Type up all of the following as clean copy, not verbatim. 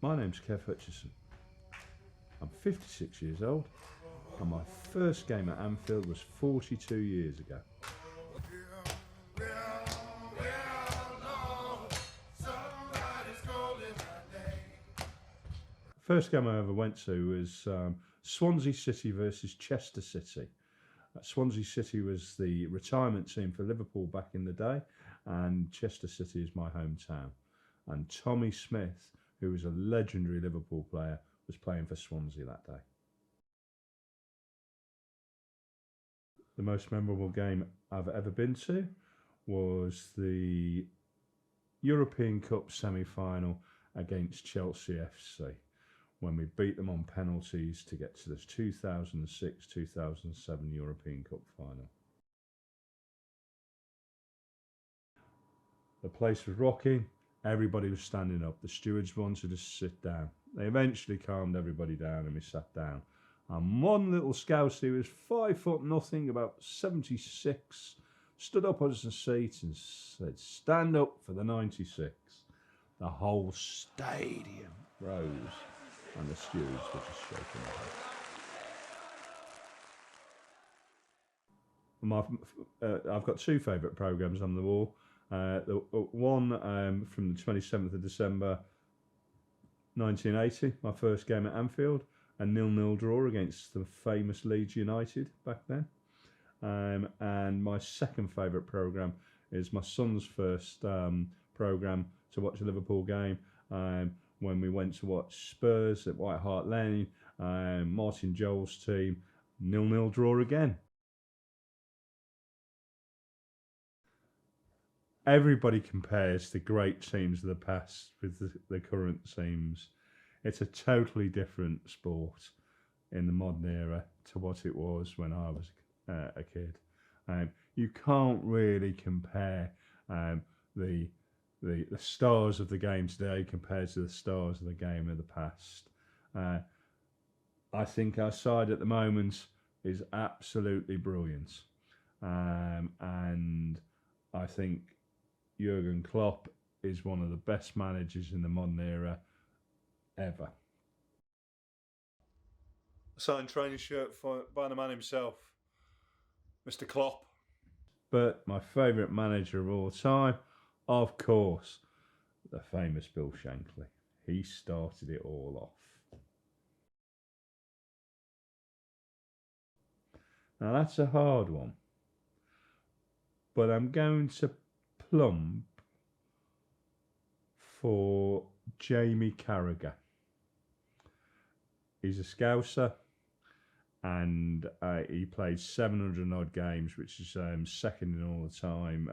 My name's Kev Hutchison. I'm 56 years old and my first game at Anfield was 42 years ago. First game I ever went to was Swansea City versus Chester City. Swansea City was the retirement team for Liverpool back in the day, and Chester City is my hometown. And Tommy Smith, who was a legendary Liverpool player, was playing for Swansea that day. The most memorable game I've ever been to was the European Cup semi-final against Chelsea FC, when we beat them on penalties to get to the 2006-2007 European Cup final. The place was rocking, everybody was standing up, the stewards wanted us to sit down. They eventually calmed everybody down and we sat down. And one little scouse who was 5'0", about 76, stood up on his seat and said, "Stand up for the 96. The whole stadium rose and the stewards were just shaking their heads. I've got two favourite programmes on the wall. The one from the 27th of December 1980, my first game at Anfield, a 0-0 draw against the famous Leeds United back then. And my second favourite programme is my son's first programme to watch a Liverpool game, when we went to watch Spurs at White Hart Lane, Martin Joel's team, 0-0 draw again. Everybody compares the great teams of the past with the current teams. It's a totally different sport in the modern era to what it was when I was a kid. You can't really compare the stars of the game today compared to the stars of the game of the past. I think our side at the moment is absolutely brilliant. And I think Jurgen Klopp is one of the best managers in the modern era ever. A signed training shirt by the man himself, Mr. Klopp. But my favourite manager of all time, of course, the famous Bill Shankly. He started it all off. Now that's a hard one, but I'm going to plump for Jamie Carragher. He's a Scouser, and he played 700 odd games, which is second in all the time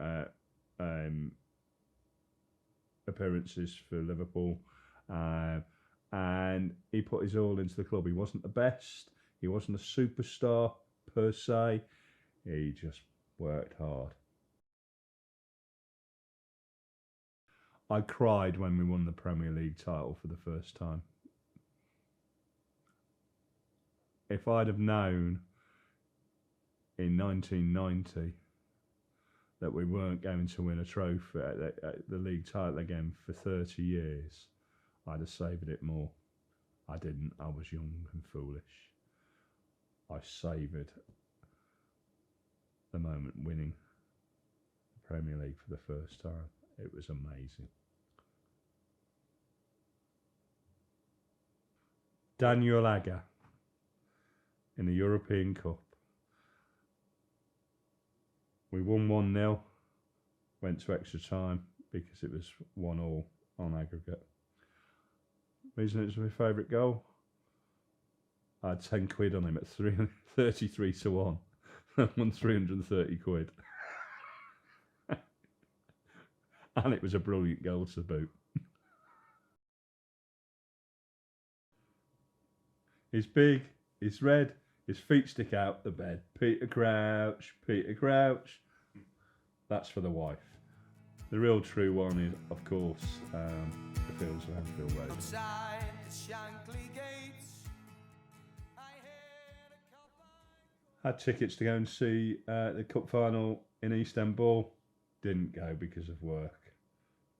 appearances for Liverpool, and he put his all into the club. He wasn't the best, he wasn't a superstar per se, he just worked hard. I cried when we won the Premier League title for the first time. If I'd have known in 1990 that we weren't going to win a trophy, the league title again for 30 years, I'd have savoured it more. I didn't, I was young and foolish. I savoured the moment winning the Premier League for the first time. It was amazing. Daniel Agger in the European Cup. We won 1-0, went to extra time because it was 1-1 on aggregate. Reason it was my favourite goal? I had 10 quid on him at 33 to 1. I won 330 quid. And it was a brilliant goal to boot. He's big, he's red, his feet stick out the bed. Peter Crouch, Peter Crouch. That's for the wife. The real true one is, of course, the Fields of Anfield Road. Had tickets to go and see the cup final in Istanbul. Didn't go because of work.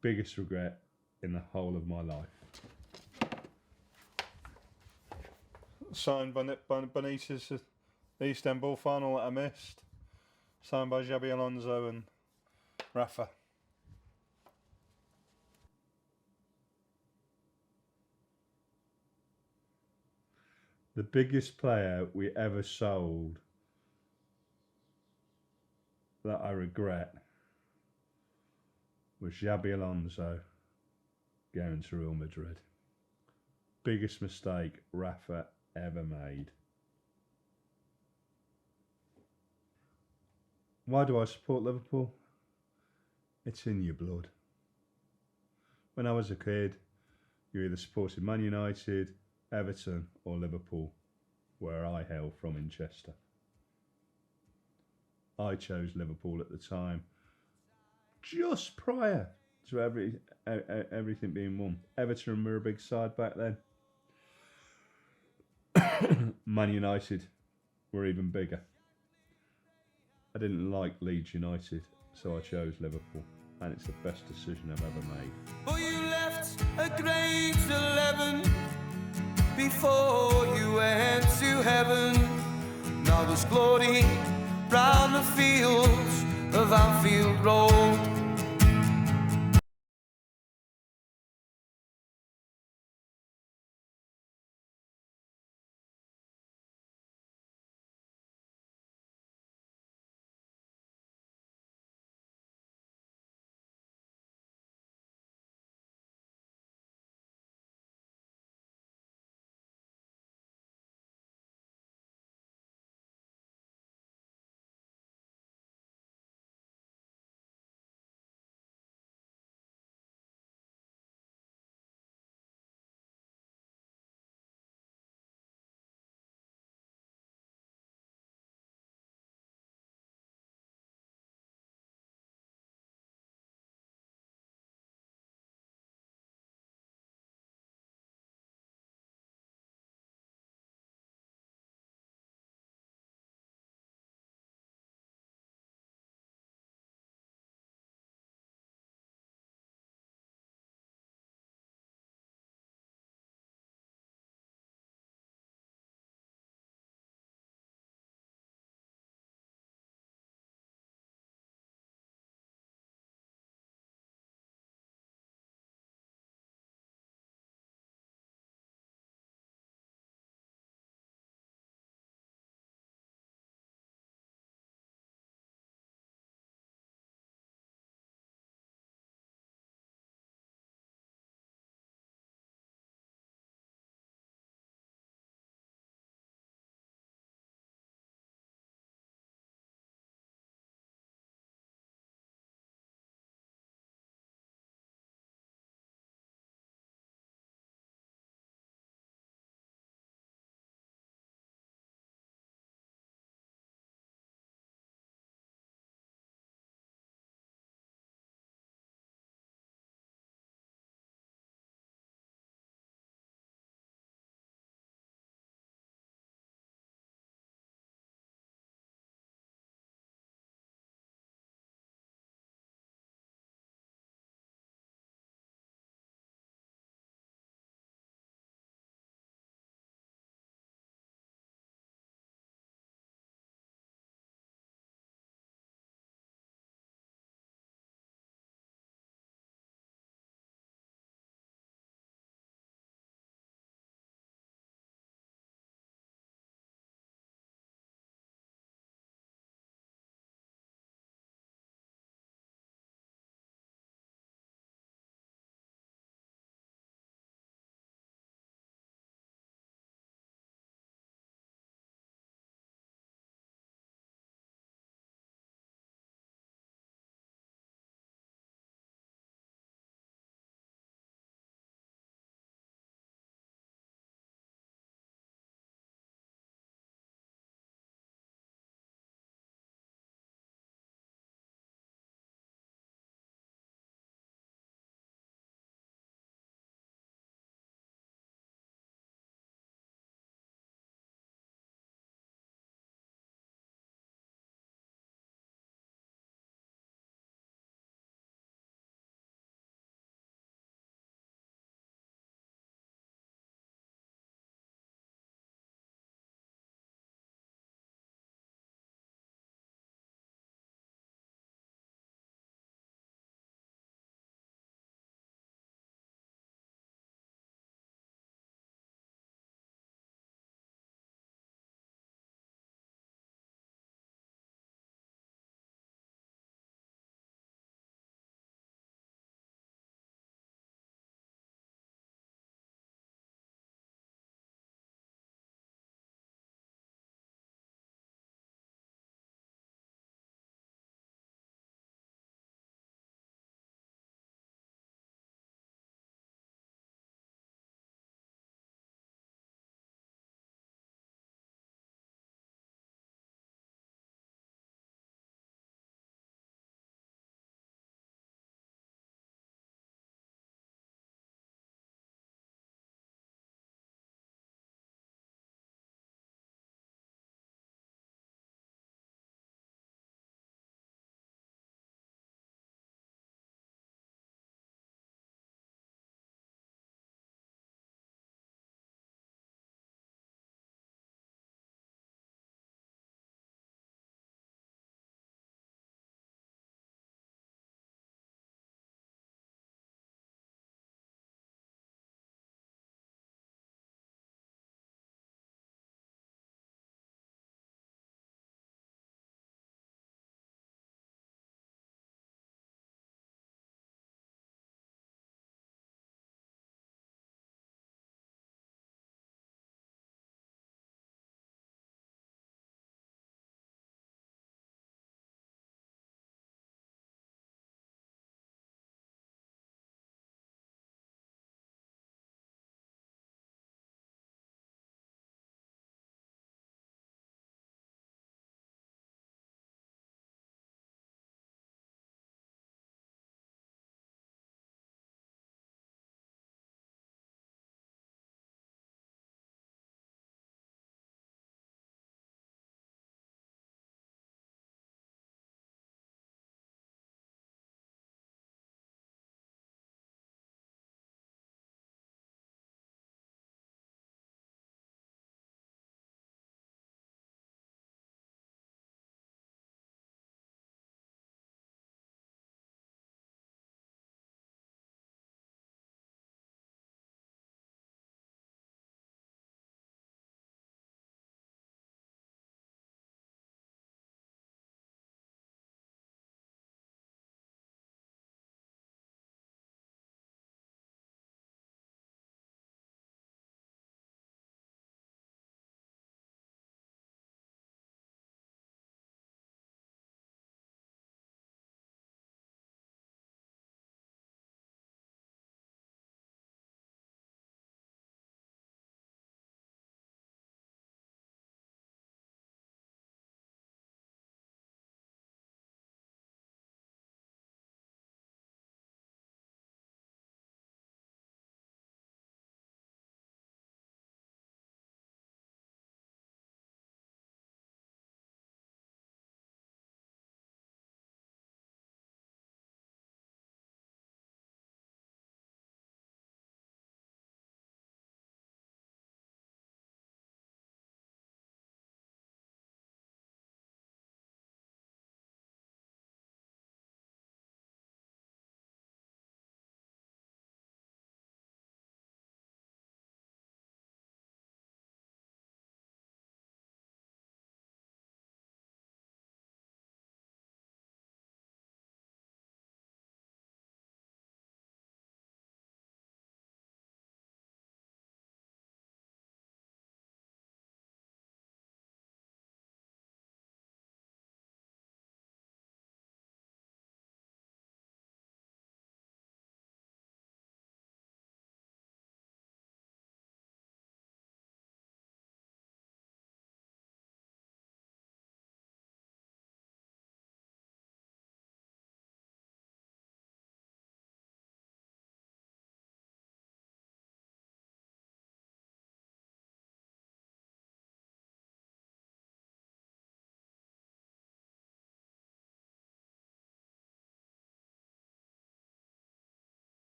Biggest regret in the whole of my life. Signed by Benitez, the Istanbul final that I missed. Signed by Xabi Alonso and Rafa. The biggest player we ever sold that I regret was Xabi Alonso going to Real Madrid. Biggest mistake Rafa ever made. Why do I support Liverpool? It's in your blood. When I was a kid, you either supported Man United, Everton or Liverpool, where I hail from in Chester. I chose Liverpool at the time, just prior to everything being won. Everton were a big side back then. Man United were even bigger. I didn't like Leeds United, so I chose Liverpool, and it's the best decision I've ever made. Well, you left a great 11 before you went to heaven. Now there's glory round the fields of Anfield Road.